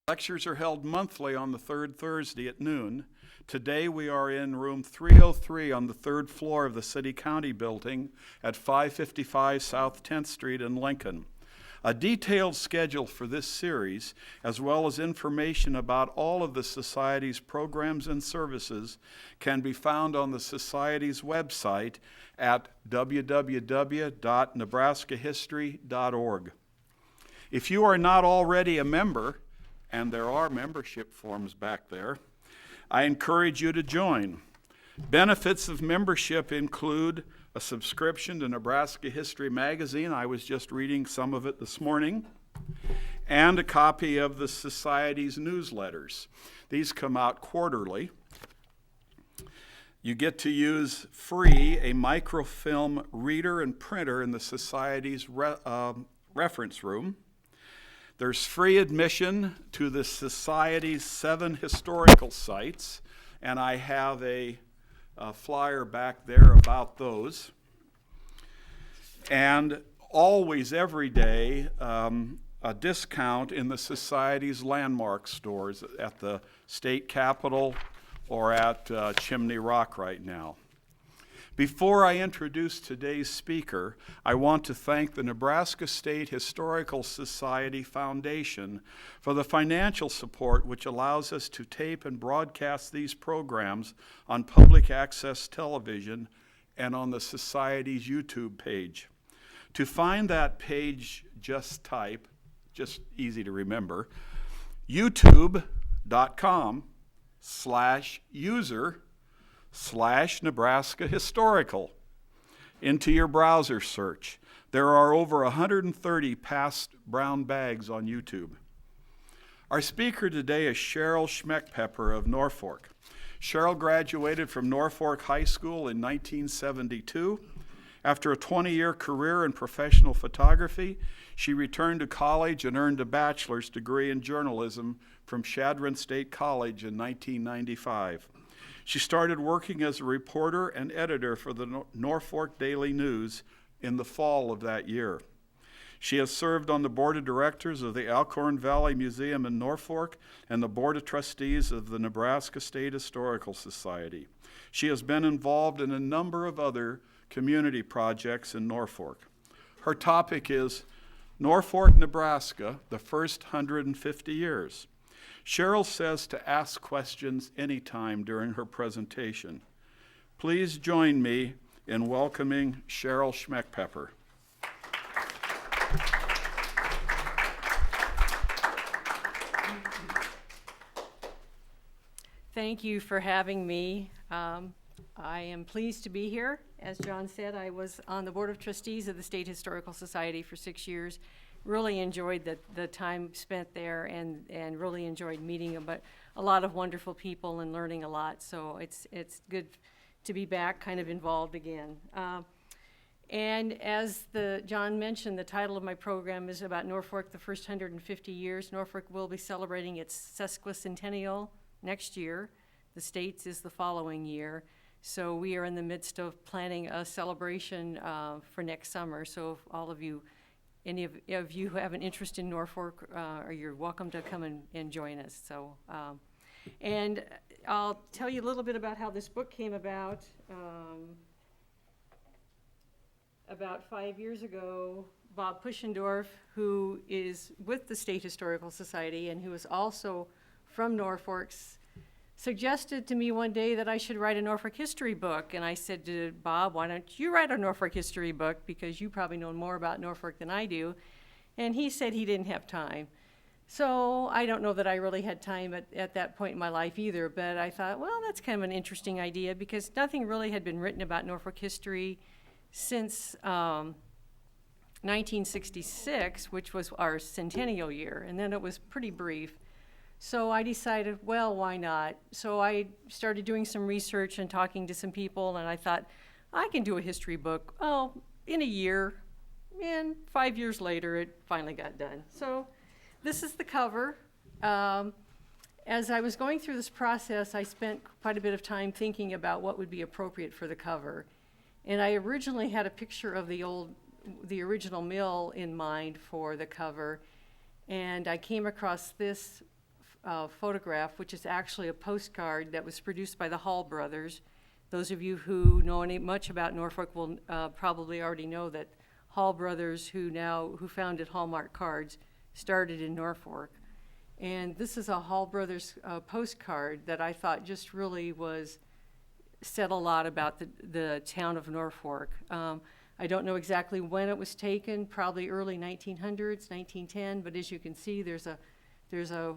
Lectures are held monthly on the third Thursday at noon. Today we are in room 303 on the third floor of the City County Building at 555 South 10th Street in Lincoln. A detailed schedule for this series, as well as information about all of the Society's programs and services, can be found on the Society's website at www.nebraskahistory.org. If you are not already a member, and there are membership forms back there, I encourage you to join. Benefits of membership include a subscription to Nebraska History Magazine. I was just reading some of it this morning. And a copy of the Society's newsletters. These come out quarterly. You get to use free a microfilm reader and printer in the Society's reference room. There's free admission to the Society's 7 historical sites, and I have a flyer back there about those. And always, every day, a discount in the Society's landmark stores at the state capitol or at Chimney Rock right now. Before I introduce today's speaker, I want to thank the Nebraska State Historical Society Foundation for the financial support which allows us to tape and broadcast these programs on public access television and on the Society's YouTube page. To find that page, just type, just easy to remember, youtube.com/user/Nebraska Historical into your browser search. There are over 130 past brown bags on YouTube. Our speaker today is Sheryl Schmeckpeper of Norfolk. Sheryl graduated from Norfolk High School in 1972. After a 20-year career in professional photography, she returned to college and earned a bachelor's degree in journalism from Chadron State College in 1995. She started working as a reporter and editor for the Norfolk Daily News in the fall of that year. She has served on the board of directors of the Alcorn Valley Museum in Norfolk and the board of trustees of the Nebraska State Historical Society. She has been involved in a number of other community projects in Norfolk. Her topic is Norfolk, Nebraska, the first 150 years. Sheryl says to ask questions anytime during her presentation. Please join me in welcoming Sheryl Schmeckpeper. Thank you for having me. I am pleased to be here. As John said, I was on the Board of Trustees of the State Historical Society for 6 years. Really enjoyed the time spent there and really enjoyed meeting a lot of wonderful people and learning a lot. So it's good to be back kind of involved again. And as John mentioned, the title of my program is about Norfolk, the first 150 years. Norfolk will be celebrating its sesquicentennial next year. The state's is the following year. So we are in the midst of planning a celebration for next summer. So if all of you, any of you who have an interest in Norfolk, you're welcome to come and join us. So, and I'll tell you a little bit about how this book came about. About 5 years ago, Bob Puschendorf, who is with the State Historical Society and who is also from Norfolk, suggested to me one day that I should write a Norfolk history book. And I said to Bob, why don't you write a Norfolk history book, because you probably know more about Norfolk than I do. And he said he didn't have time. So I don't know that I really had time at that point in my life either, but I thought, well, that's kind of an interesting idea, because nothing really had been written about Norfolk history since 1966, which was our centennial year, and then it was pretty brief. So I decided, well, why not? So I started doing some research and talking to some people, and I thought, I can do a history book, in a year. And 5 years later, it finally got done. So this is the cover. As I was going through this process, I spent quite a bit of time thinking about what would be appropriate for the cover. And I originally had a picture of the original mill in mind for the cover. And I came across this photograph, which is actually a postcard that was produced by the Hall brothers. Those of you who know much about Norfolk will probably already know that Hall brothers, who founded Hallmark Cards, started in Norfolk. And this is a Hall brothers postcard that I thought just really said a lot about the town of Norfolk. I don't know exactly when it was taken, probably early 1900s, 1910, but as you can see, there's a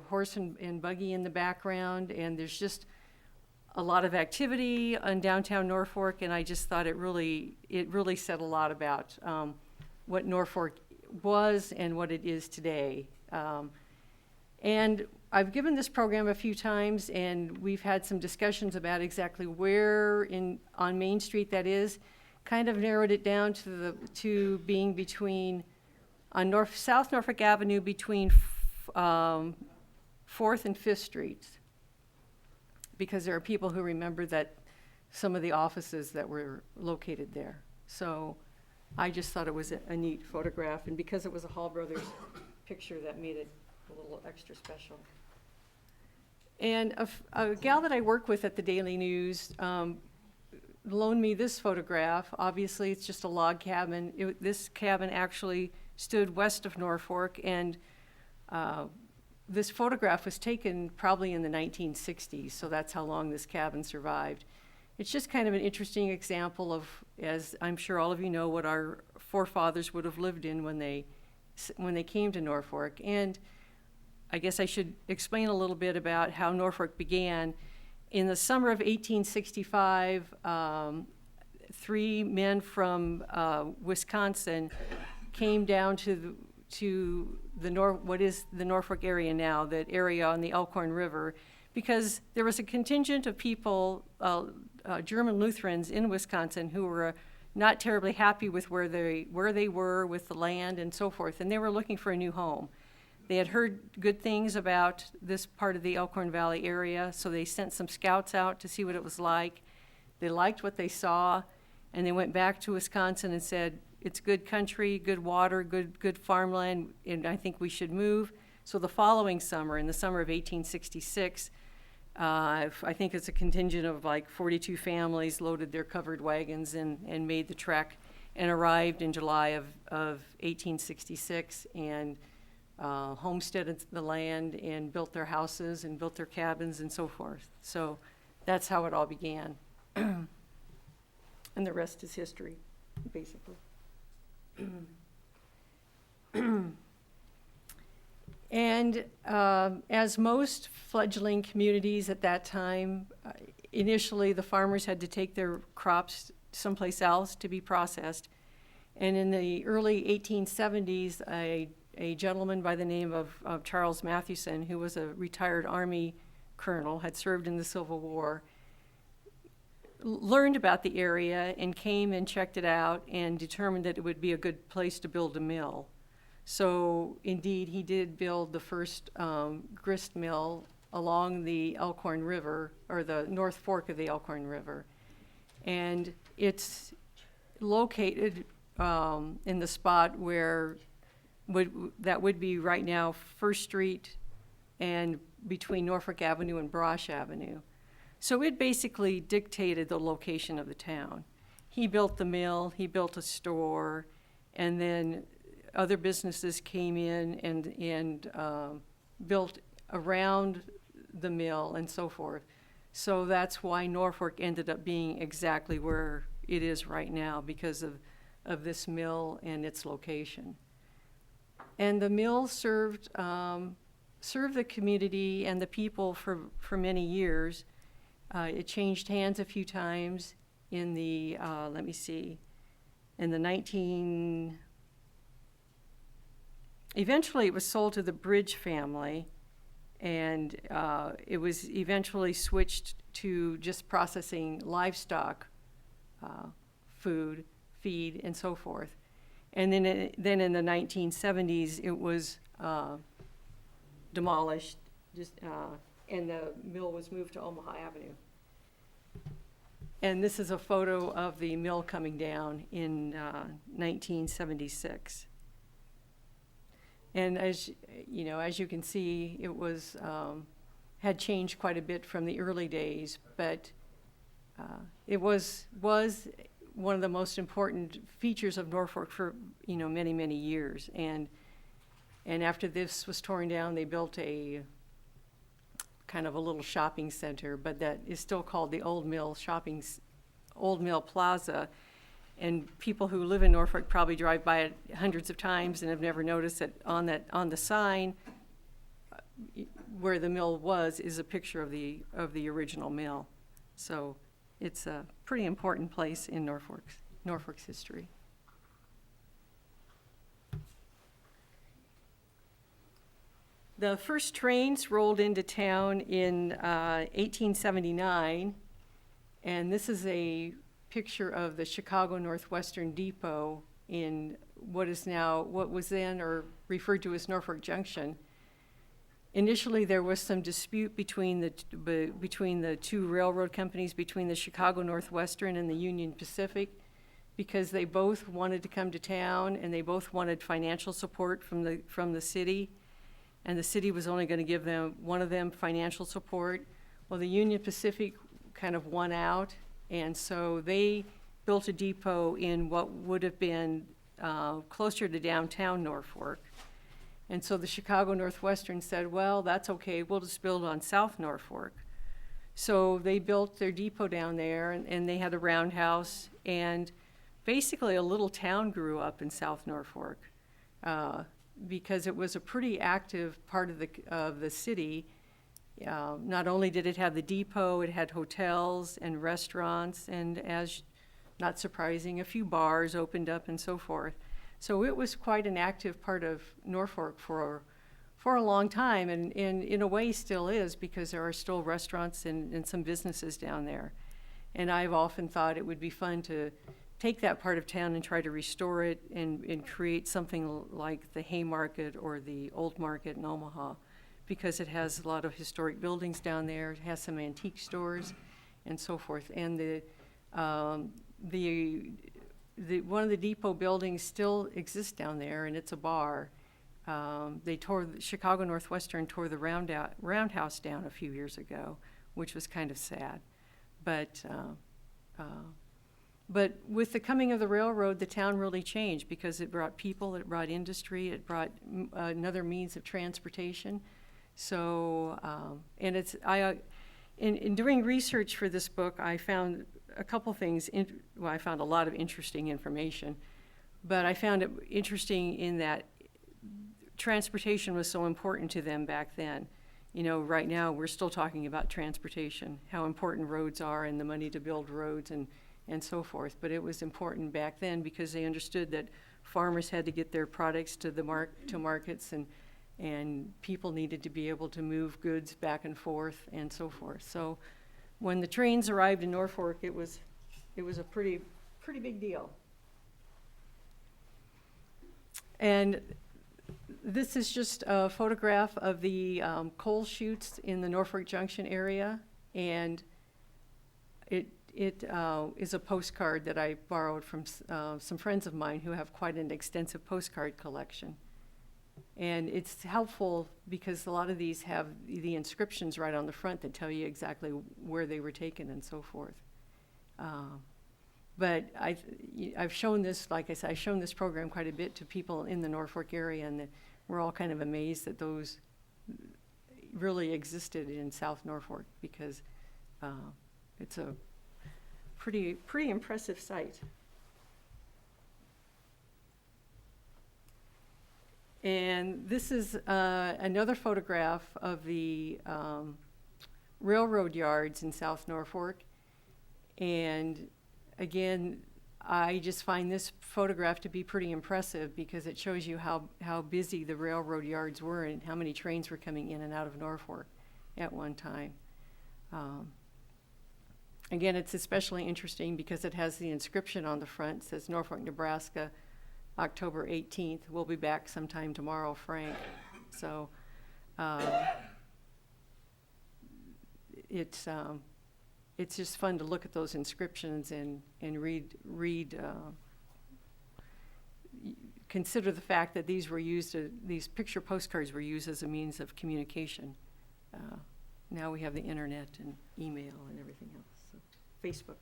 horse and buggy in the background, and there's just a lot of activity in downtown Norfolk, and I just thought it really said a lot about what Norfolk was and what it is today. And I've given this program a few times, and we've had some discussions about exactly where on Main Street that is. Kind of narrowed it down to being between on South Norfolk Avenue between 4th and 5th Streets, because there are people who remember that some of the offices that were located there. So I just thought it was a neat photograph, and because it was a Hall Brothers picture, that made it a little extra special. And a gal that I work with at the Daily News loaned me this photograph. Obviously, it's just a log cabin. This cabin actually stood west of Norfolk, and this photograph was taken probably in the 1960s, so that's how long this cabin survived. It's just kind of an interesting example of, as I'm sure all of you know, what our forefathers would have lived in when they came to Norfolk. And I guess I should explain a little bit about how Norfolk began. In the summer of 1865, 3 men from Wisconsin came down to what is the Norfolk area now, that area on the Elkhorn River, because there was a contingent of people, German Lutherans in Wisconsin, who were not terribly happy with where they were with the land and so forth, and they were looking for a new home. They had heard good things about this part of the Elkhorn Valley area, so they sent some scouts out to see what it was like. They liked what they saw, and they went back to Wisconsin and said, it's good country, good water, good farmland, and I think we should move. So the following summer, in the summer of 1866, I think it's a contingent of like 42 families loaded their covered wagons and made the trek and arrived in July of 1866 and homesteaded the land and built their houses and built their cabins and so forth. So that's how it all began. And the rest is history, basically. And as most fledgling communities at that time, initially the farmers had to take their crops someplace else to be processed. And in the early 1870s, a gentleman by the name of Charles Mathewson, who was a retired Army colonel, had served in the Civil War, learned about the area and came and checked it out and determined that it would be a good place to build a mill. So indeed, he did build the first grist mill along the Elkhorn River, or the North Fork of the Elkhorn River. And it's located in the spot where that would be right now 1st Street and between Norfolk Avenue and Brosh Avenue. So it basically dictated the location of the town. He built the mill, he built a store, and then other businesses came in and built around the mill and so forth. So that's why Norfolk ended up being exactly where it is right now, because of this mill and its location. And the mill served the community and the people for many years. It changed hands a few times in the, eventually it was sold to the Bridge family, and it was eventually switched to just processing livestock, feed, and so forth. And then in the 1970s, it was demolished, and the mill was moved to Omaha Avenue. And this is a photo of the mill coming down in 1976. And as you can see, it was had changed quite a bit from the early days, but it was one of the most important features of Norfolk for many, many years. And after this was torn down, they built a kind of a little shopping center, but that is still called the Old Mill Plaza. And people who live in Norfolk probably drive by it hundreds of times and have never noticed that on the sign where the mill was is a picture of the original mill. So it's a pretty important place in Norfolk's history. The first trains rolled into town in 1879, and this is a picture of the Chicago Northwestern Depot in what was then or referred to as Norfolk Junction. Initially, there was some dispute between the two railroad companies, between the Chicago Northwestern and the Union Pacific, because they both wanted to come to town and they both wanted financial support from the city, and the city was only going to give one of them financial support. Well, the Union Pacific kind of won out, and so they built a depot in what would have been closer to downtown Norfolk. And so the Chicago Northwestern said, well, that's okay, we'll just build on South Norfolk. So they built their depot down there, and they had a roundhouse, and basically a little town grew up in South Norfolk because it was a pretty active part of the city. Not only did it have the depot, it had hotels and restaurants, and as not surprising, a few bars opened up and so forth. So it was quite an active part of Norfolk for a long time, and in a way still is, because there are still restaurants and some businesses down there. And I've often thought it would be fun to take that part of town and try to restore it and create something like the Haymarket or the Old Market in Omaha, because it has a lot of historic buildings down there. It has some antique stores and so forth. And one of the depot buildings still exists down there, and it's a bar. Chicago Northwestern tore the roundhouse down a few years ago, which was kind of sad. But with the coming of the railroad, the town really changed, because it brought people, it brought industry, it brought another means of transportation. So, in doing research for this book, I found a couple things. I found a lot of interesting information, but I found it interesting in that transportation was so important to them back then. Right now we're still talking about transportation, how important roads are and the money to build roads and so forth. But it was important back then because they understood that farmers had to get their products to markets, and people needed to be able to move goods back and forth and so forth. So when the trains arrived in Norfolk, it was a pretty big deal. And this is just a photograph of the coal chutes in the Norfolk Junction area, and it is a postcard that I borrowed from some friends of mine who have quite an extensive postcard collection. And it's helpful because a lot of these have the inscriptions right on the front that tell you exactly where they were taken and so forth. But I've shown this, like I said, I've shown this program quite a bit to people in the Norfolk area, and we're all kind of amazed that those really existed in South Norfolk, because it's a pretty impressive site. And this is another photograph of the railroad yards in South Norfolk. And again, I just find this photograph to be pretty impressive because it shows you how busy the railroad yards were and how many trains were coming in and out of Norfolk at one time. Again, it's especially interesting because it has the inscription on the front. It says Norfolk, Nebraska, October 18th. We'll be back sometime tomorrow, Frank. So it's just fun to look at those inscriptions and read consider the fact that these were used, these picture postcards were used as a means of communication. Now we have the internet and email and everything else, so Facebook.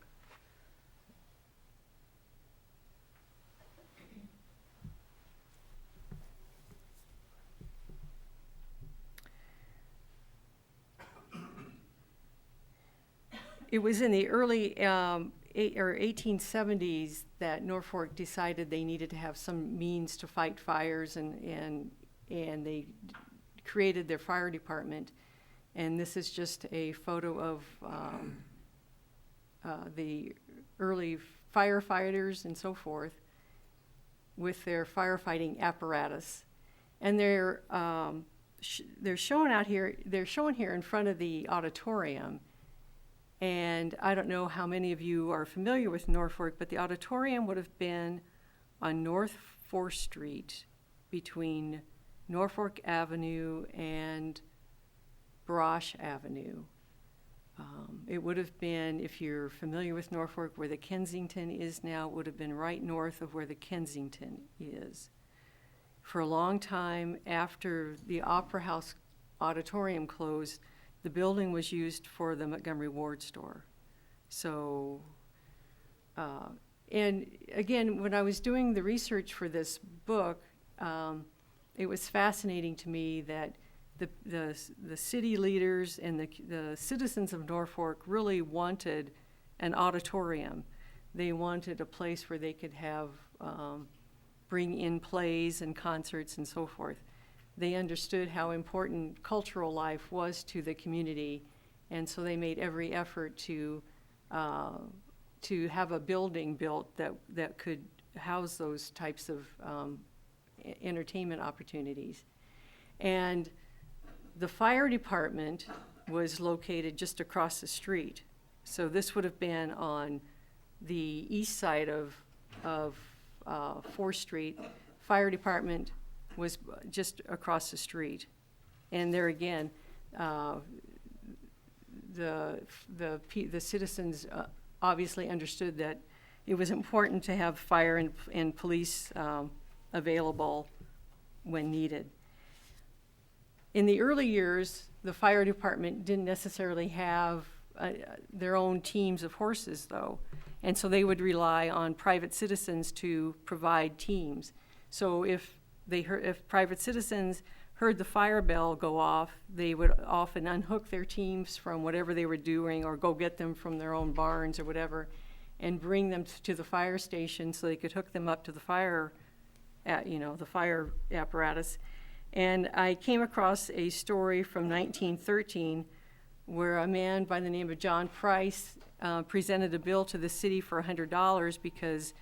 It was in the early 1870s that Norfolk decided they needed to have some means to fight fires, and they created their fire department. And this is just a photo of the early firefighters and so forth with their firefighting apparatus. And they're shown out here. They're shown here in front of the auditorium. And I don't know how many of you are familiar with Norfolk, but the auditorium would have been on North 4th Street between Norfolk Avenue and Brosh Avenue. It would have been, if you're familiar with Norfolk, where the Kensington is now, it would have been right north of where the Kensington is. For a long time after the Opera House auditorium closed, the building was used for the Montgomery Ward store. So, and again, when I was doing the research for this book, it was fascinating to me that the city leaders and the citizens of Norfolk really wanted an auditorium. They wanted a place where they could have, bring in plays and concerts and so forth. They understood how important cultural life was to the community, and so they made every effort to have a building built that could house those types of entertainment opportunities. And the fire department was located just across the street. So this would have been on the east side of 4th Street. Fire department was just across the street. And there again, the citizens obviously understood that it was important to have fire and police available when needed. In the early years, the fire department didn't necessarily have their own teams of horses, though. And so they would rely on private citizens to provide teams. So if private citizens heard the fire bell go off, they would often unhook their teams from whatever they were doing or go get them from their own barns or whatever and bring them to the fire station so they could hook them up to the fire, the fire apparatus. And I came across a story from 1913 where a man by the name of John Price presented a bill to the city for $100 because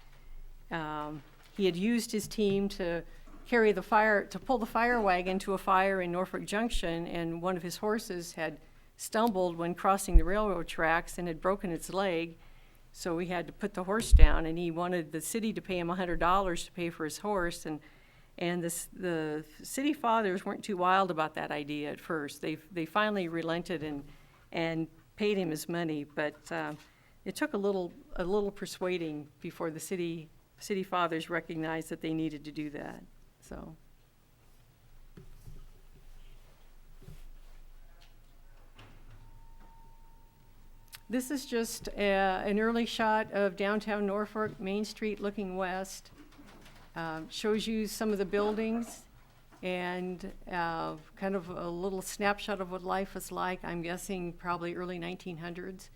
he had used his team to pull the fire wagon to a fire in Norfolk Junction, and one of his horses had stumbled when crossing the railroad tracks and had broken its leg. So we had to put the horse down, and he wanted the city to pay him $100 to pay for his horse. And the city fathers weren't too wild about that idea at first. They finally relented and paid him his money, but it took a little persuading before the city fathers recognized that they needed to do that. So. This is just an early shot of downtown Norfolk, Main Street looking west. Shows you some of the buildings and kind of a little snapshot of what life was like. I'm guessing probably early 1900s.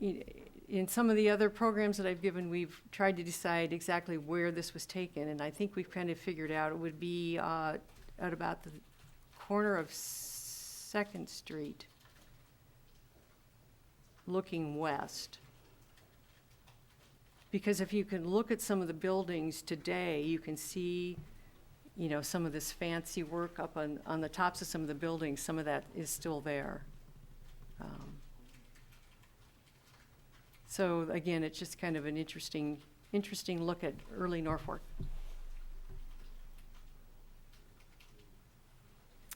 In some of the other programs that I've given, we've tried to decide exactly where this was taken, and I think we've kind of figured out it would be at about the corner of 2nd Street, looking west. Because if you can look at some of the buildings today, you can see, some of this fancy work up on the tops of some of the buildings. Some of that is still there. So again, it's just kind of an interesting look at early Norfolk.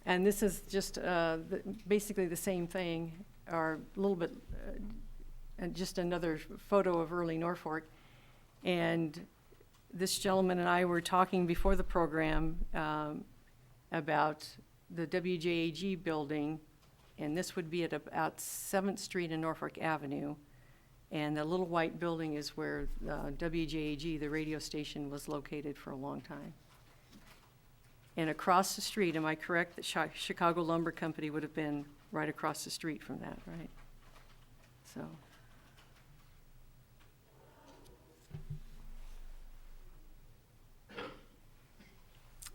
And this is just basically the same thing, or a little bit, and just another photo of early Norfolk. And this gentleman and I were talking before the program about the WJAG building, and this would be at about 7th Street and Norfolk Avenue. And the little white building is where WJAG, the radio station, was located for a long time. And across the street, am I correct that Chicago Lumber Company would have been right across the street from that, right? So.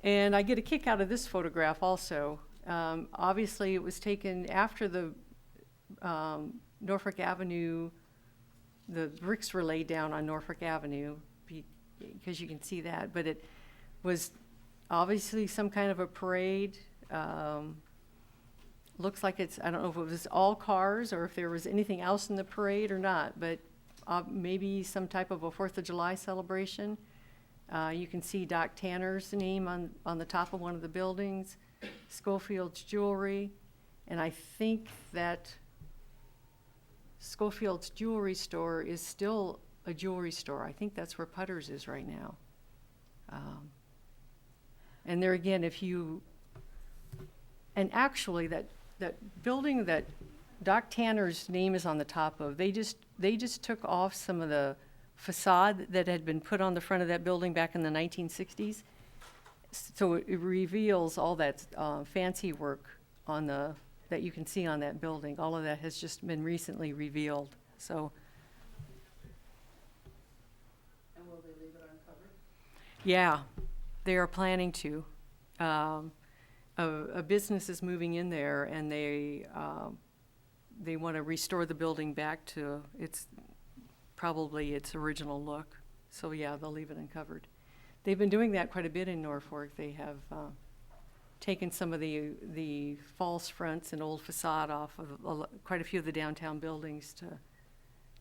And I get a kick out of this photograph also. Obviously, it was taken after the Norfolk Avenue, the bricks were laid down on Norfolk Avenue, because you can see that, but it was obviously some kind of a parade. Looks like it's, I don't know if it was all cars or if there was anything else in the parade or not, but maybe some type of a 4th of July celebration. You can see Doc Tanner's name on the top of one of the buildings, Schofield's Jewelry, and I think that Schofield's Jewelry Store is still a jewelry store. I think that's where Putter's is right now. And there again, and actually that building that Doc Tanner's name is on the top of, they just took off some of the facade that had been put on the front of that building back in the 1960s. So it reveals all that fancy work that you can see on that building. All of that has just been recently revealed. So. And will they leave it uncovered? Yeah, they are planning to. A business is moving in there, and they want to restore the building back to probably its original look. So yeah, they'll leave it uncovered. They've been doing that quite a bit in Norfolk. They have taken some of the false fronts and old facade off of quite a few of the downtown buildings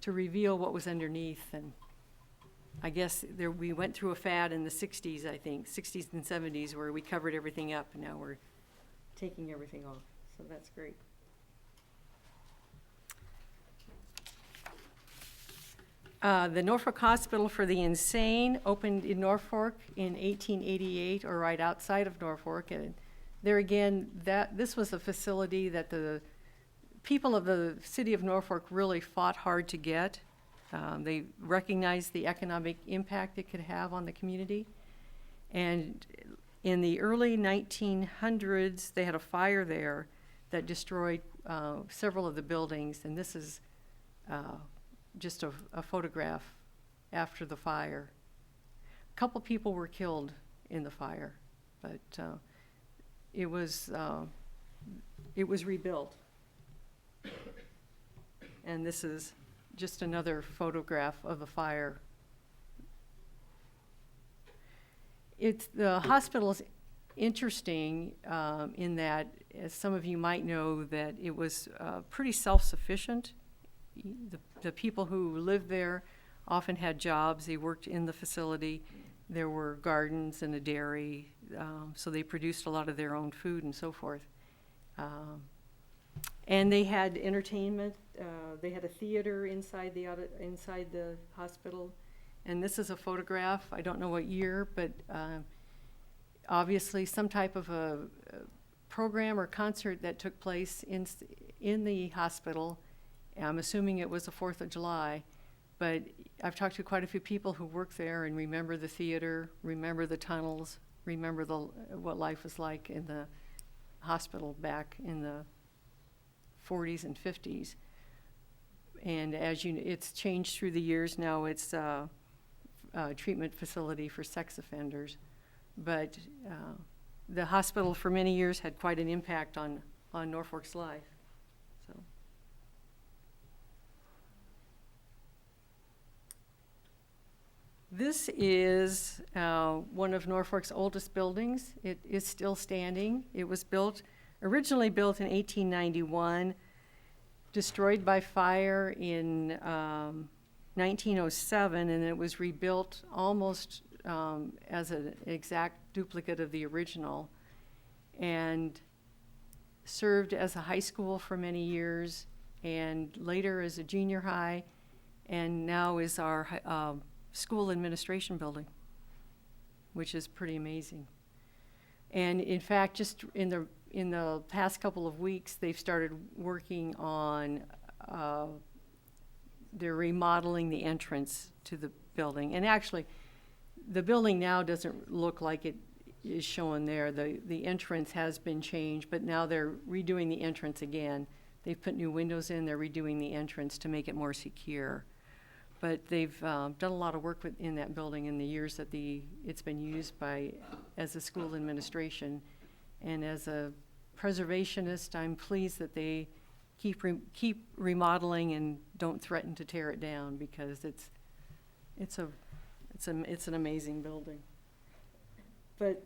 to reveal what was underneath. And I guess we went through a fad in the 60s, I think, 60s and 70s, where we covered everything up, and now we're taking everything off. So that's great. The Norfolk Hospital for the Insane opened in Norfolk in 1888, or right outside of Norfolk. And there again, this was a facility that the people of the city of Norfolk really fought hard to get. They recognized the economic impact it could have on the community. And in the early 1900s, they had a fire there that destroyed several of the buildings. And this is just a photograph after the fire. A couple people were killed in the fire, but it was rebuilt. And this is just another photograph of the fire. The hospital is interesting in that, as some of you might know, that it was pretty self-sufficient. The people who lived there often had jobs. They worked in the facility. There were gardens and a dairy, so they produced a lot of their own food and so forth. And they had entertainment. They had a theater inside the hospital. And this is a photograph. I don't know what year, but obviously some type of a program or concert that took place in the hospital. I'm assuming it was the 4th of July, but I've talked to quite a few people who work there and remember the theater, remember the tunnels, remember what life was like in the hospital back in the 40s and 50s. And as you know, it's changed through the years. Now it's a treatment facility for sex offenders. But the hospital for many years had quite an impact on Norfolk's life. So. This is one of Norfolk's oldest buildings. It is still standing. It was originally built in 1891, destroyed by fire in 1907, and it was rebuilt almost as an exact duplicate of the original, and served as a high school for many years, and later as a junior high, and now is our school administration building. which is pretty amazing. And in fact, just in the past couple of weeks, they've started working on, they're remodeling the entrance to the building. And actually, the building now doesn't look like it is shown there. The entrance has been changed, but now they're redoing the entrance again. They've put new windows in, they're redoing the entrance to make it more secure. But they've done a lot of work in that building in the years that it's been used as a school administration. And as a preservationist, I'm pleased that they keep remodeling and don't threaten to tear it down, because it's an amazing building. But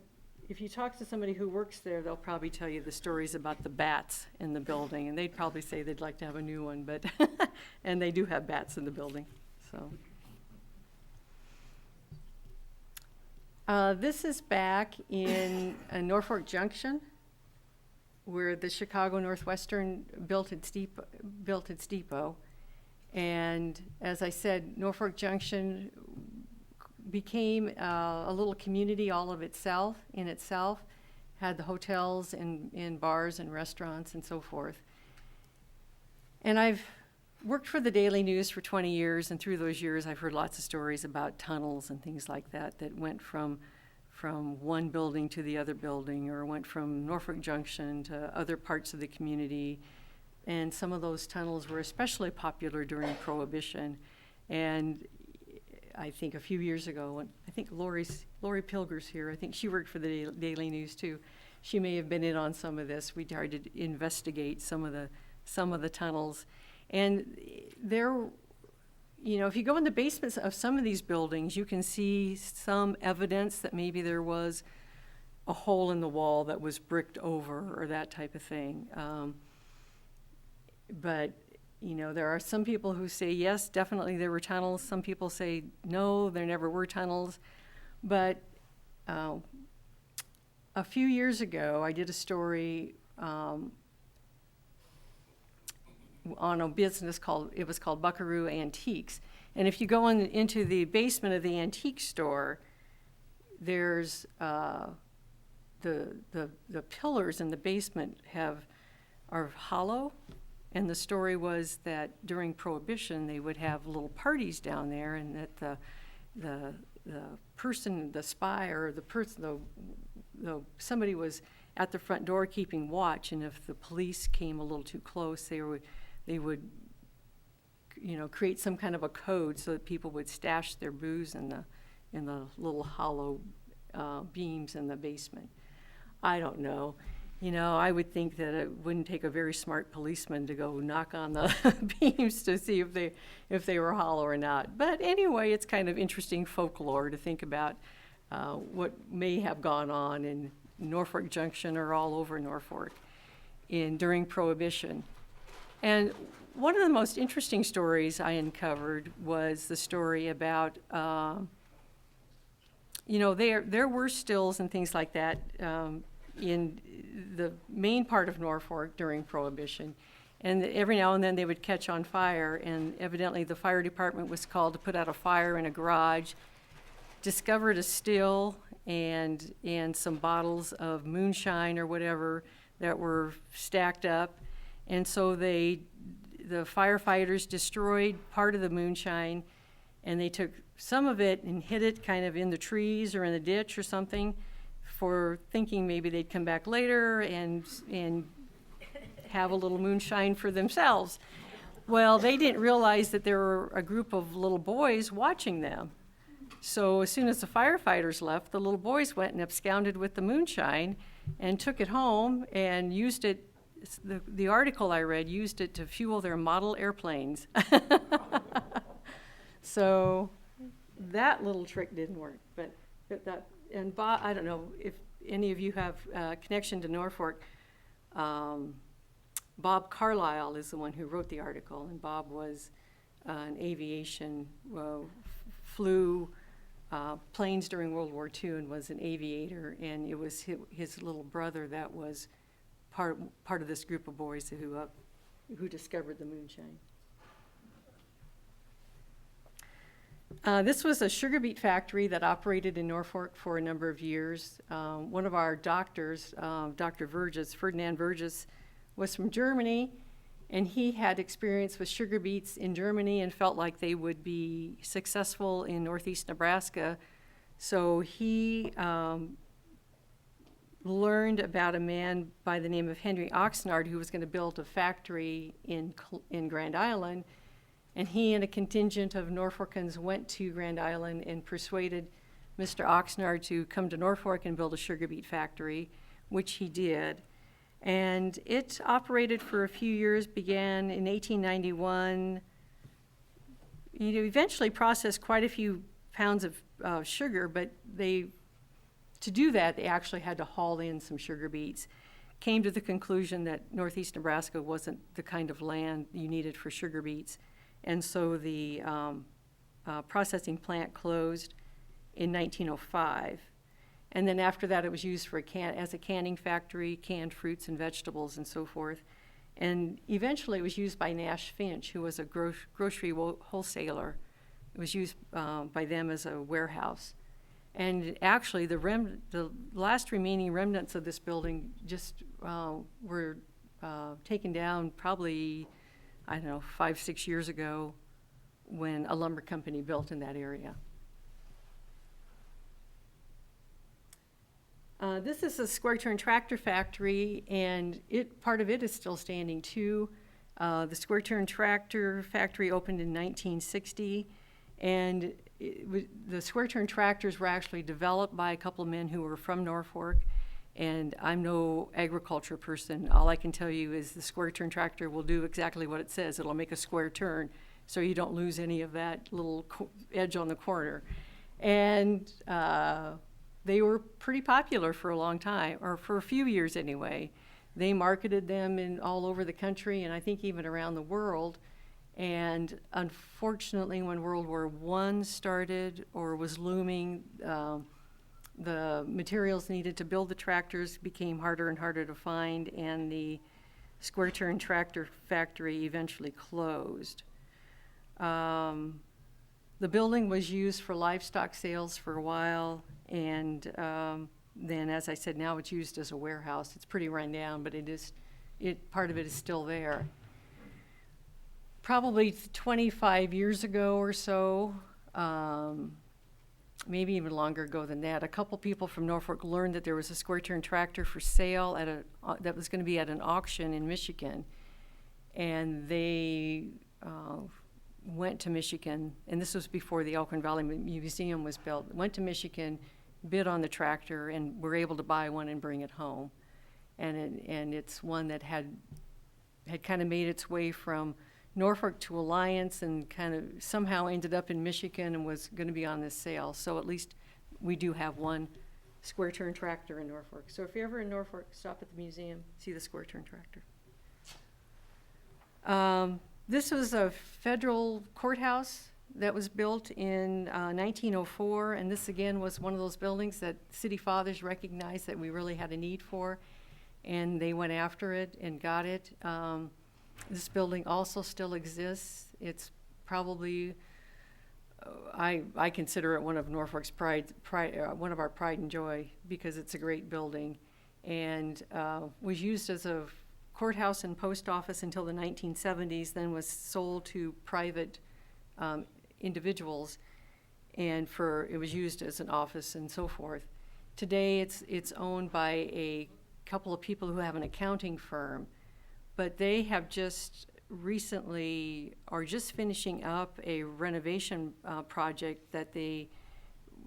if you talk to somebody who works there, they'll probably tell you the stories about the bats in the building, and they'd probably say they'd like to have a new one, but and they do have bats in the building. So this is back in Norfolk Junction, where the Chicago Northwestern built its depot. And as I said, Norfolk Junction became a little community all of itself, had the hotels and bars and restaurants and so forth. And I've worked for the Daily News for 20 years, and through those years I've heard lots of stories about tunnels and things like that went from one building to the other building, or went from Norfolk Junction to other parts of the community. And some of those tunnels were especially popular during Prohibition. And I think a few years ago, when I think Lori Pilger's here, I think she worked for the Daily News too. She may have been in on some of this. We tried to investigate some of the tunnels. And there, if you go in the basements of some of these buildings, you can see some evidence that maybe there was a hole in the wall that was bricked over or that type of thing. But there are some people who say, yes, definitely there were tunnels. Some people say, no, there never were tunnels. But a few years ago, I did a story on a business called Buckaroo Antiques. And if you go into the basement of the antique store, there's the pillars in the basement are hollow. And the story was that during Prohibition, they would have little parties down there, and that the person, the spy, or the person, somebody was at the front door keeping watch, and if the police came a little too close, they would create some kind of a code so that people would stash their booze in the little hollow beams in the basement. I don't know. I would think that it wouldn't take a very smart policeman to go knock on the beams to see if they were hollow or not. But anyway, it's kind of interesting folklore to think about what may have gone on in Norfolk Junction or all over Norfolk during Prohibition. And one of the most interesting stories I uncovered was the story about, there were stills and things like that in the main part of Norfolk during Prohibition. And every now and then they would catch on fire, and evidently the fire department was called to put out a fire in a garage, discovered a still and some bottles of moonshine or whatever that were stacked up. And so the firefighters destroyed part of the moonshine, and they took some of it and hid it kind of in the trees or in the ditch or something, for thinking maybe they'd come back later and have a little moonshine for themselves. Well, they didn't realize that there were a group of little boys watching them. So as soon as the firefighters left, the little boys went and absconded with the moonshine and took it home and used it. The article I read used it to fuel their model airplanes. So that little trick didn't work. And Bob, I don't know if any of you have a connection to Norfolk. Bob Carlisle is the one who wrote the article, and Bob was an aviation, flew planes during World War II and was an aviator, and it was his little brother that was part of this group of boys who discovered the moonshine. This was a sugar beet factory that operated in Norfolk for a number of years. One of our doctors, Dr. Verges, Ferdinand Verges, was from Germany, and he had experience with sugar beets in Germany and felt like they would be successful in northeast Nebraska. So he learned about a man by the name of Henry Oxnard who was going to build a factory in Grand Island. And he and a contingent of Norfolkans went to Grand Island and persuaded Mr. Oxnard to come to Norfolk and build a sugar beet factory, which he did. And it operated for a few years, began in 1891. It eventually processed quite a few pounds of sugar, but to do that, they actually had to haul in some sugar beets. Came to the conclusion that northeast Nebraska wasn't the kind of land you needed for sugar beets. And so the processing plant closed in 1905. And then after that, it was used for as a canning factory, canned fruits and vegetables and so forth. And eventually it was used by Nash Finch, who was a grocery wholesaler. It was used by them as a warehouse. And actually, the last remaining remnants of this building just were taken down probably, 5-6 years ago when a lumber company built in that area. This is a square turn tractor factory, and part of it is still standing too. The square turn tractor factory opened in 1960, and the square turn tractors were actually developed by a couple of men who were from Norfolk. And I'm no agriculture person. All I can tell you is the square turn tractor will do exactly what it says. It'll make a square turn, so you don't lose any of that little edge on the corner. And they were pretty popular for a long time, or for a few years anyway. They marketed them all over the country, and I think even around the world. And unfortunately, when World War I started or was looming, the materials needed to build the tractors became harder and harder to find, and the square turn tractor factory eventually closed. The building was used for livestock sales for a while, and then, as I said, now it's used as a warehouse. It's pretty run down, but part of it is still there. Probably 25 years ago or so, maybe even longer ago than that, a couple people from Norfolk learned that there was a square turn tractor for sale that was going to be at an auction in Michigan. And they went to Michigan, and this was before the Elkhorn Valley Museum was built, went to Michigan, bid on the tractor, and were able to buy one and bring it home. And it's one that had kind of made its way from Norfolk to Alliance and kind of somehow ended up in Michigan and was going to be on this sale. So at least we do have one square turn tractor in Norfolk. So if you're ever in Norfolk, stop at the museum, see the square turn tractor. This was a federal courthouse that was built in 1904, and this again was one of those buildings that city fathers recognized that we really had a need for, and they went after it and got it. This building also still exists. It's probably, I consider it one of Norfolk's one of our pride and joy, because it's a great building, and was used as a courthouse and post office until the 1970s, then was sold to private individuals, and it was used as an office and so forth. Today it's owned by a couple of people who have an accounting firm, but they have just recently are just finishing up a renovation project that they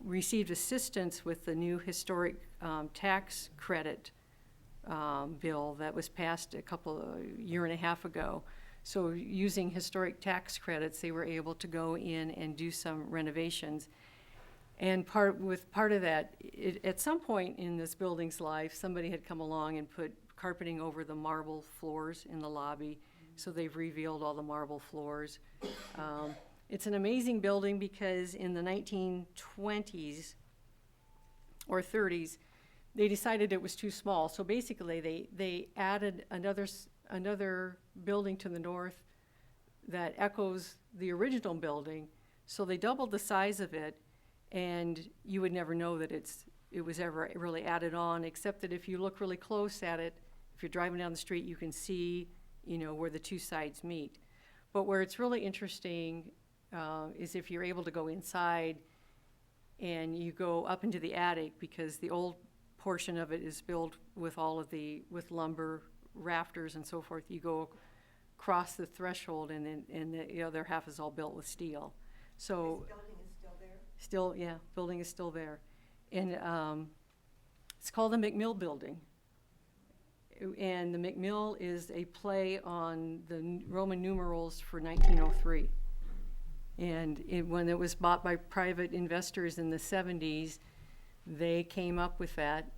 received assistance with the new historic tax credit bill that was passed a year and a half ago. So using historic tax credits, they were able to go in and do some renovations. And part of that, at some point in this building's life, somebody had come along and put carpeting over the marble floors in the lobby. So they've revealed all the marble floors. It's an amazing building because in the 1920s or 30s, they decided it was too small. So basically they added another building to the north that echoes the original building, So they doubled the size of it, and you would never know that it was ever really added on, except that if you look really close at it, if you're driving down the street, you can see, where the two sides meet. But where it's really interesting is if you're able to go inside and you go up into the attic, because the old portion of it is built with with lumber, rafters and so forth. You go across the threshold, and the other half is all built with steel. So This building is still there? still, yeah, building is still there. And it's called the McMill Building. And the McMill is a play on the Roman numerals for 1903. And when it was bought by private investors in the 70s, they came up with that.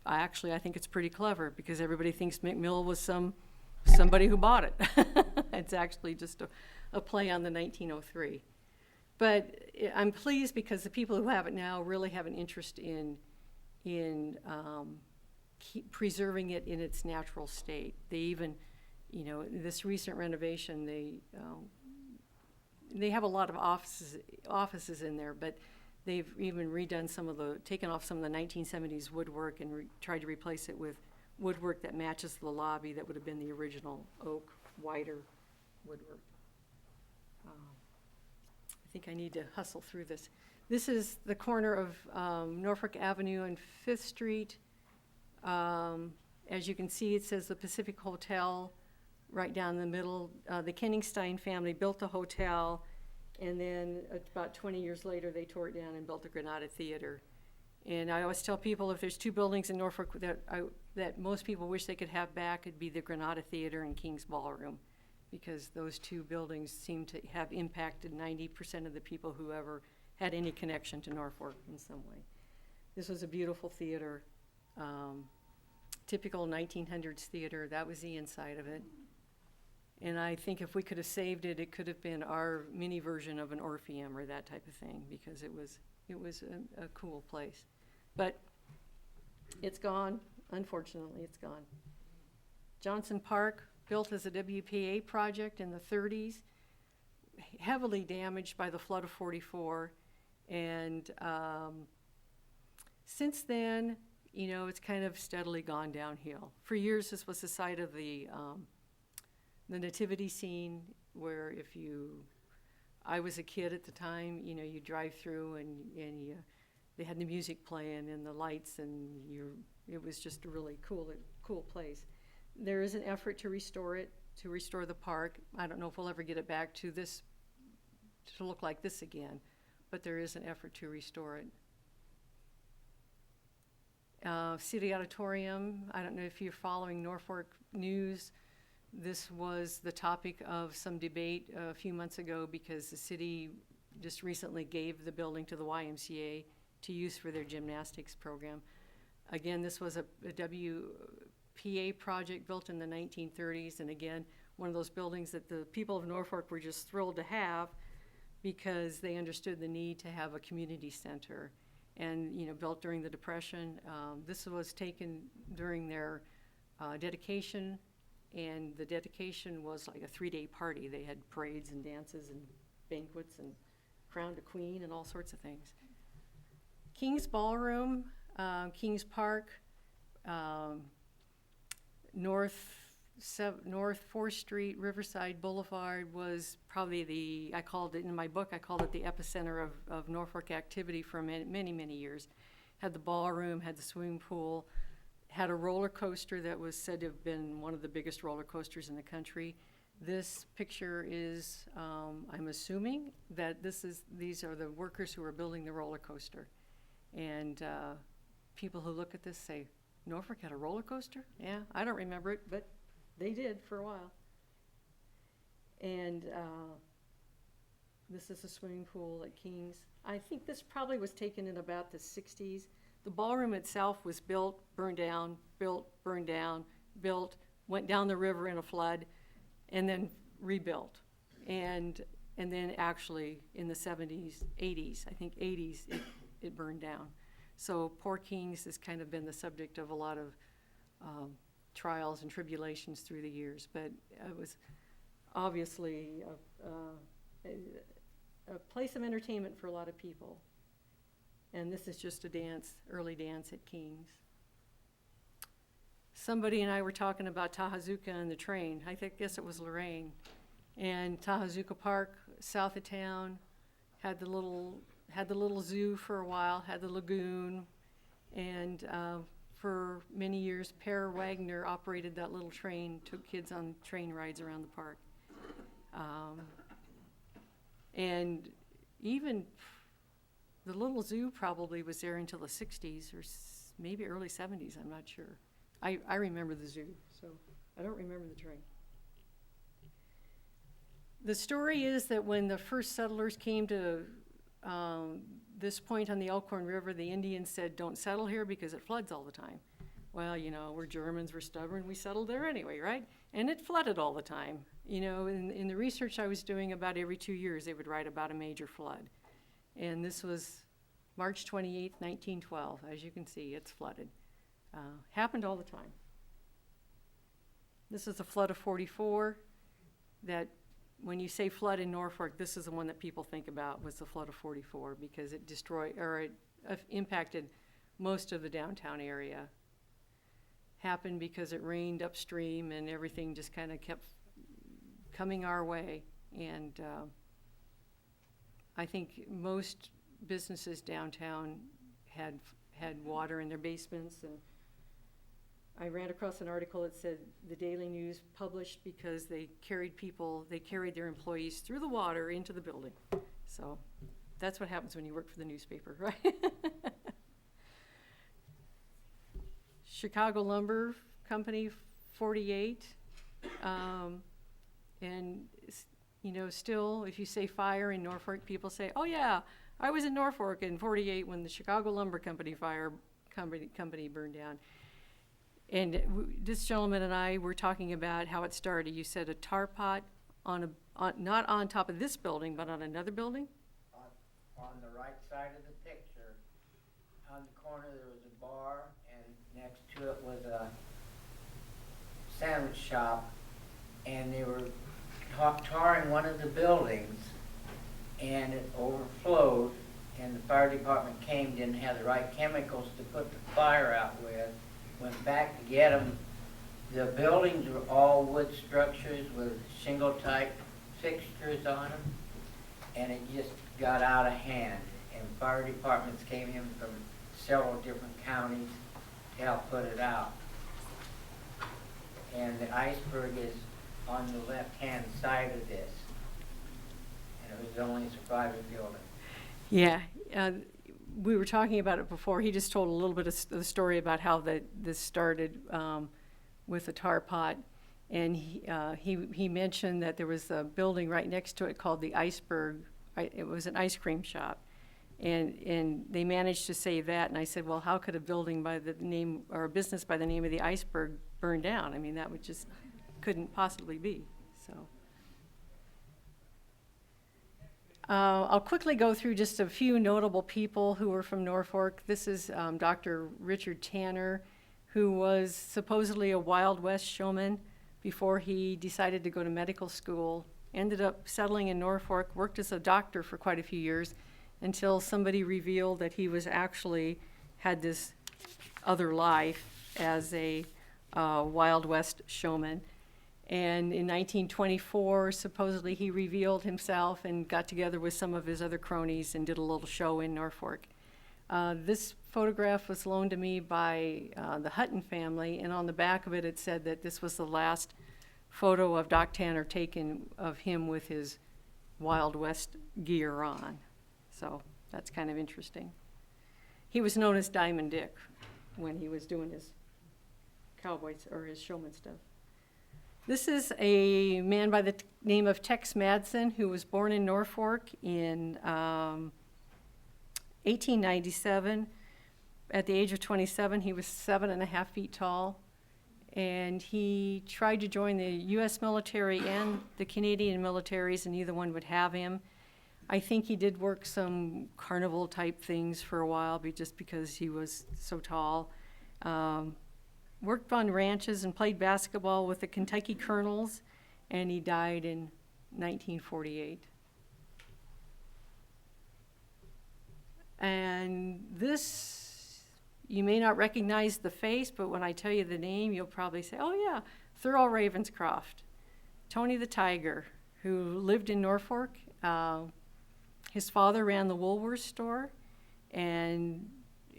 I think it's pretty clever, because everybody thinks McMill was somebody who bought it. It's actually just a play on the 1903. But I'm pleased because the people who have it now really have an interest in keep preserving it in its natural state. They even, this recent renovation, they have a lot of offices in there, but they've even taken off some of the 1970s woodwork and tried to replace it with woodwork that matches the lobby that would have been the original oak, wider woodwork. I think I need to hustle through this. This is the corner of Norfolk Avenue and 5th Street. As you can see, it says the Pacific Hotel right down the middle. The Kenningstein family built the hotel, and then about 20 years later, they tore it down and built the Granada Theater. And I always tell people, if there's two buildings in Norfolk that most people wish they could have back, it'd be the Granada Theater and King's Ballroom, because those two buildings seem to have impacted 90% of the people who ever had any connection to Norfolk in some way. This was a beautiful theater, typical 1900s theater. That was the inside of it. And I think if we could have saved it, it could have been our mini version of an Orpheum or that type of thing, because it was a cool place. But it's gone. Unfortunately, it's gone. Johnson Park, built as a WPA project in the 30s, heavily damaged by the flood of 44. And since then, it's kind of steadily gone downhill. For years, this was the site of the nativity scene, where I was a kid at the time, you drive through and they had the music playing and the lights, and it was just a really cool place. There is an effort to restore it, to restore the park. I don't know if we'll ever get it back to look like this again, but there is an effort to restore it. City Auditorium, I don't know if you're following Norfolk news. This was the topic of some debate a few months ago, because the city just recently gave the building to the YMCA to use for their gymnastics program. Again, this was a WPA project built in the 1930s, and again, one of those buildings that the people of Norfolk were just thrilled to have, because they understood the need to have a community center. And built during the Depression. This was taken during their dedication, and the dedication was like a 3-day party. They had parades and dances and banquets and crowned a queen and all sorts of things. King's Ballroom, King's Park, North 4th Street, Riverside Boulevard was probably I called it in my book, I called it the epicenter of Norfolk activity for many, many years. Had the ballroom, had the swimming pool, had a roller coaster that was said to have been one of the biggest roller coasters in the country. This picture is, I'm assuming that these are the workers who are building the roller coaster. And people who look at this say, Norfolk had a roller coaster? Yeah, I don't remember it, but they did for a while. And this is a swimming pool at King's. I think this probably was taken in about the 60s. The ballroom itself was built, burned down, built, burned down, built, went down the river in a flood, and then rebuilt. And then actually in the 70s, 80s, I think 80s, it burned down. So poor King's has kind of been the subject of a lot of trials and tribulations through the years, but it was obviously a place of entertainment for a lot of people. And this is just a dance, early dance at King's. Somebody and I were talking about Tahazuka and the train. Guess it was Lorraine. And Tahazuka Park, south of town, had the little zoo for a while, had the lagoon, and for many years, Per Wagner operated that little train, took kids on train rides around the park. And even the little zoo probably was there until the 60s or maybe early 70s, I'm not sure. I remember the zoo, so I don't remember the train. The story is that when the first settlers came to this point on the Elkhorn River, the Indians said, don't settle here because it floods all the time. Well, we're Germans, we're stubborn, we settled there anyway, right? And it flooded all the time. In the research I was doing, about every 2 years, they would write about a major flood. And this was March 28th, 1912. As you can see, it's flooded. Happened all the time. This is the flood of 44 that when you say flood in Norfolk, this is the one that people think about, was the flood of 44, because it destroyed, or it impacted most of the downtown area. Happened because it rained upstream and everything just kind of kept coming our way. And I think most businesses downtown had water in their basements. And I ran across an article that said the Daily News published because they carried their employees through the water into the building. So that's what happens when you work for the newspaper, right? Chicago Lumber Company, 48. And, still, if you say fire in Norfolk, people say, oh yeah, I was in Norfolk in 48 when the Chicago Lumber Company company burned down. And this gentleman and I were talking about how it started. You said a tar pot not on top of this building, but on another building? On the right side of the picture, on the corner there was a bar, and next to it was a sandwich shop, and they were tarring one of the buildings, and it overflowed, and the fire department came, didn't have the right chemicals to put the fire out with, went back to get them. The buildings were all wood structures with shingle-type fixtures on them, and it just got out of hand. And fire departments came in from several different counties to help put it out. And the iceberg is on the left-hand side of this, and it was the only surviving building. Yeah. We were talking about it before. He just told a little bit of the story about how this started with a tar pot, and he mentioned that there was a building right next to it called the Iceberg. It was an ice cream shop, and they managed to save that. And I said, well, how could a building by the name, or a business by the name of the Iceberg, burn down? I mean, that would just couldn't possibly be. So. I'll quickly go through just a few notable people who were from Norfolk. This is Dr. Richard Tanner, who was supposedly a Wild West showman before he decided to go to medical school. Ended up settling in Norfolk, worked as a doctor for quite a few years until somebody revealed that he was actually had this other life as a Wild West showman. And in 1924, supposedly he revealed himself and got together with some of his other cronies and did a little show in Norfolk. This photograph was loaned to me by the Hutton family, and on the back of it, it said that this was the last photo of Doc Tanner taken of him with his Wild West gear on. So that's kind of interesting. He was known as Diamond Dick when he was doing his cowboys or his showman stuff. This is a man by the name of Tex Madsen, who was born in Norfolk in 1897. At the age of 27, he was 7.5 feet tall, and he tried to join the U.S. military and the Canadian militaries, and neither one would have him. I think he did work some carnival-type things for a while, just because he was so tall. Worked on ranches and played basketball with the Kentucky Colonels, and he died in 1948. And this, you may not recognize the face, but when I tell you the name, you'll probably say, oh yeah, Thurl Ravenscroft, Tony the Tiger, who lived in Norfolk. His father ran the Woolworths store, and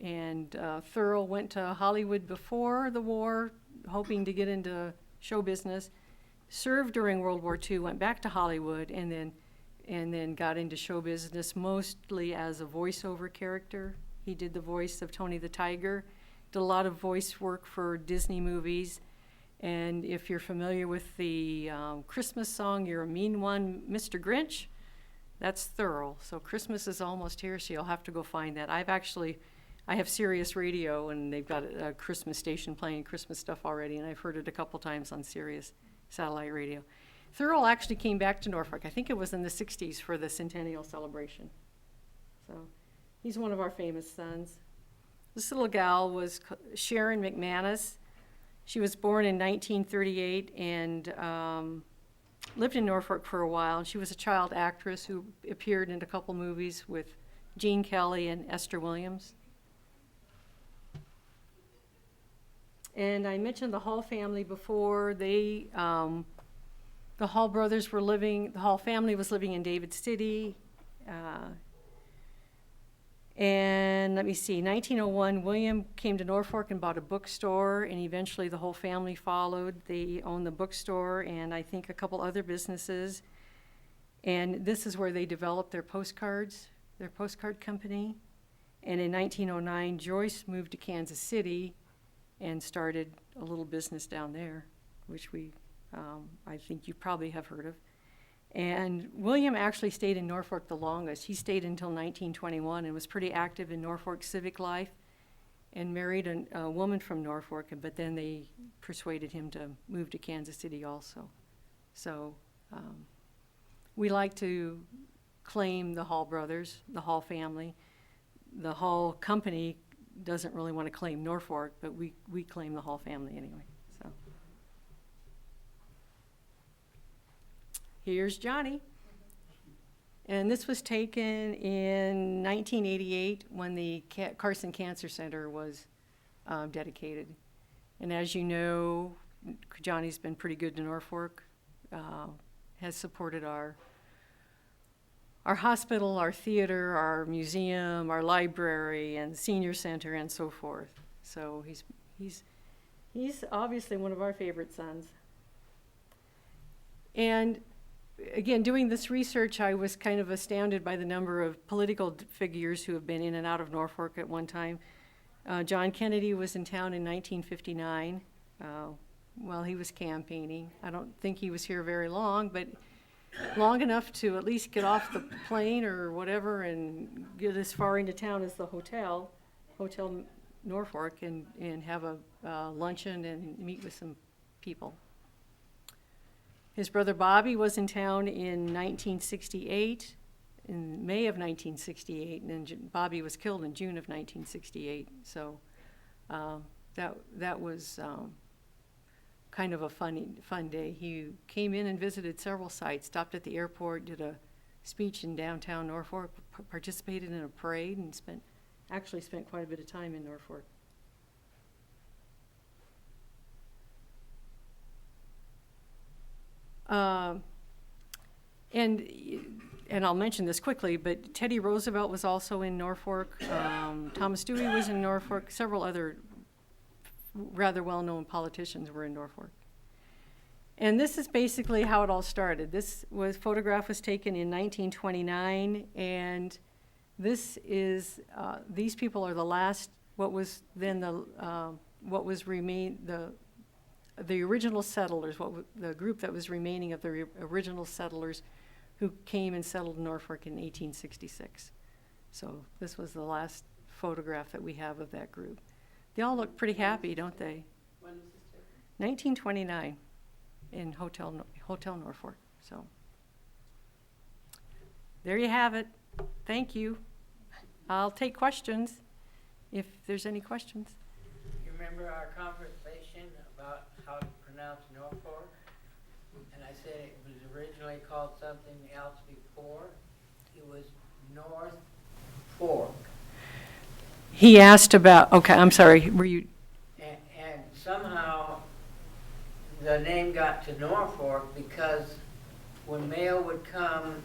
Thurl went to Hollywood before the war, hoping to get into show business, served during World War II, went back to Hollywood, and then got into show business mostly as a voiceover character. He did the voice of Tony the Tiger, did a lot of voice work for Disney movies. And if you're familiar with the Christmas song, You're a Mean One, Mr. Grinch, that's Thurl. So Christmas is almost here, so you'll have to go find that. I have Sirius Radio, and they've got a Christmas station playing Christmas stuff already, and I've heard it a couple times on Sirius satellite radio. Thurl actually came back to Norfolk. I think it was in the 60s for the centennial celebration. So he's one of our famous sons. This little gal was Sharon McManus. She was born in 1938 and lived in Norfolk for a while. She was a child actress who appeared in a couple movies with Gene Kelly and Esther Williams. And I mentioned the Hall family before. The Hall brothers were living, the Hall family was living in David City. And let me see, 1901, William came to Norfolk and bought a bookstore, and eventually the whole family followed. They owned the bookstore and I think a couple other businesses. And this is where they developed their postcards, their postcard company. And in 1909, Joyce moved to Kansas City and started a little business down there, which I think you probably have heard of. And William actually stayed in Norfolk the longest. He stayed until 1921 and was pretty active in Norfolk civic life and married a woman from Norfolk, but then they persuaded him to move to Kansas City also. So we like to claim the Hall brothers, the Hall family. The Hall company doesn't really want to claim Norfolk, but we claim the Hall family anyway. So here's Johnny. And this was taken in 1988 when the Carson Cancer Center was dedicated. And as you know, Johnny's been pretty good to Norfolk, has supported our hospital, our theater, our museum, our library, and senior center, and so forth. So he's obviously one of our favorite sons. And again, doing this research, I was kind of astounded by the number of political figures who have been in and out of Norfolk at one time. John Kennedy was in town in 1959 while he was campaigning. I don't think he was here very long, but long enough to at least get off the plane or whatever and get as far into town as the Hotel Norfolk, and have a luncheon and meet with some people. His brother Bobby was in town in 1968, in May of 1968, and then Bobby was killed in June of 1968. So that was kind of a fun day. He came in and visited several sites, stopped at the airport, did a speech in downtown Norfolk, participated in a parade, and actually spent quite a bit of time in Norfolk. And I'll mention this quickly, but Teddy Roosevelt was also in Norfolk. Thomas Dewey was in Norfolk. Several other rather well-known politicians were in Norfolk. And this is basically how it all started. Photograph was taken in 1929, and this is these people are the last. What was then the original settlers, the group that was remaining of the original settlers who came and settled in Norfolk in 1866. So this was the last photograph that we have of that group. They all look pretty happy, don't they? When was this taken? 1929 in Hotel Norfolk. So there you have it. Thank you. I'll take questions if there's any questions. You remember our conversation about how to pronounce Norfolk? And I said it was originally called something else before. It was North Fork. He asked about, okay, I'm sorry, were you, And somehow the name got to Norfolk because when mail would come,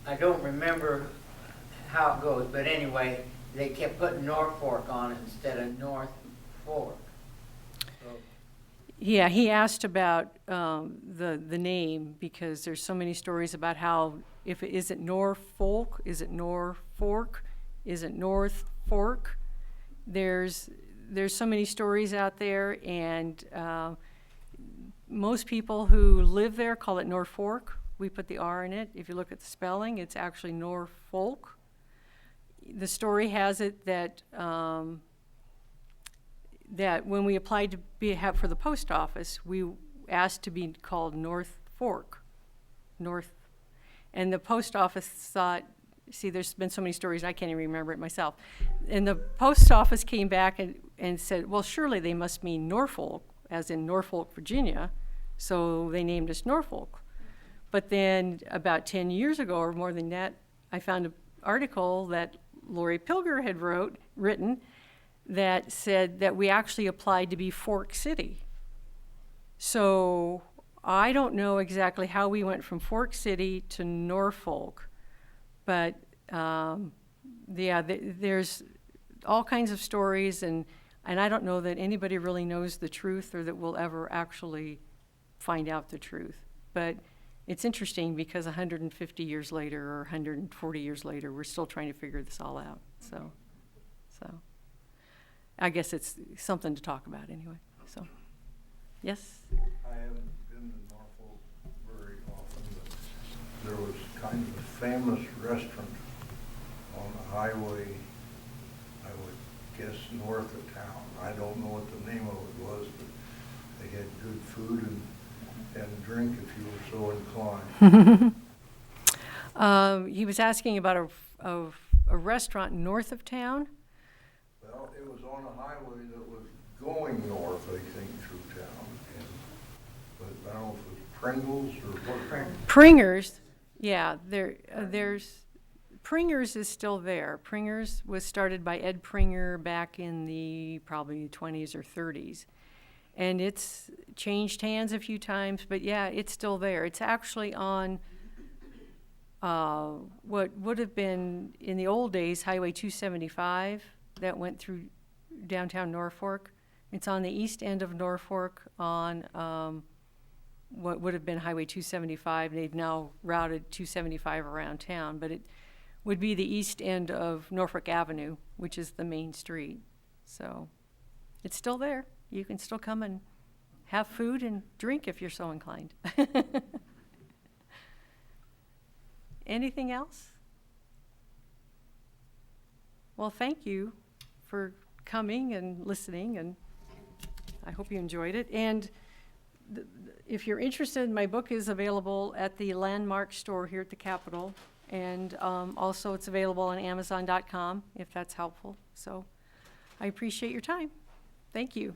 I don't remember how it goes, but anyway, they kept putting Norfolk on it instead of North Fork. So, yeah, he asked about the name because there's so many stories about how, is it Norfolk, is it Norfolk, is it North Fork? There's so many stories out there, and most people who live there call it Norfolk. We put the R in it. If you look at the spelling, it's actually Norfolk. The story has it that that when we applied to have for the post office, we asked to be called North Fork, North, and the post office thought. See, there's been so many stories, I can't even remember it myself. And the post office came back and said, well, surely they must mean Norfolk, as in Norfolk, Virginia. So they named us Norfolk. But then about 10 years ago, or more than that, I found an article that Lori Pilger had written that said that we actually applied to be Fork City. So I don't know exactly how we went from Fork City to Norfolk. But yeah, there's all kinds of stories, and I don't know that anybody really knows the truth or that will ever actually find out the truth. But it's interesting because 150 years later or 140 years later, we're still trying to figure this all out. So I guess it's something to talk about anyway. So, yes? I haven't been to Norfolk very often, but there was kind of a famous restaurant on the highway, I would guess north of town. I don't know what the name of it was, but they had good food and drink if you were so inclined. He was asking about a restaurant north of town. Well, it was on a highway that was going north, I think, through town. But I don't know if it was Pringles or what. Pringer's, yeah, there's Pringer's is still there. Pringer's was started by Ed Pringer back in the probably 20s or 30s. And it's changed hands a few times, but yeah, it's still there. It's actually on what would have been, in the old days, Highway 275 that went through downtown Norfolk. It's on the east end of Norfolk on what would have been Highway 275. They've now routed 275 around town, but it would be the east end of Norfolk Avenue, which is the main street. So it's still there. You can still come and have food and drink if you're so inclined. Anything else? Well, thank you for coming and listening, and I hope you enjoyed it. And if you're interested, my book is available at the Landmark store here at the Capitol, and also it's available on Amazon.com if that's helpful. So I appreciate your time. Thank you.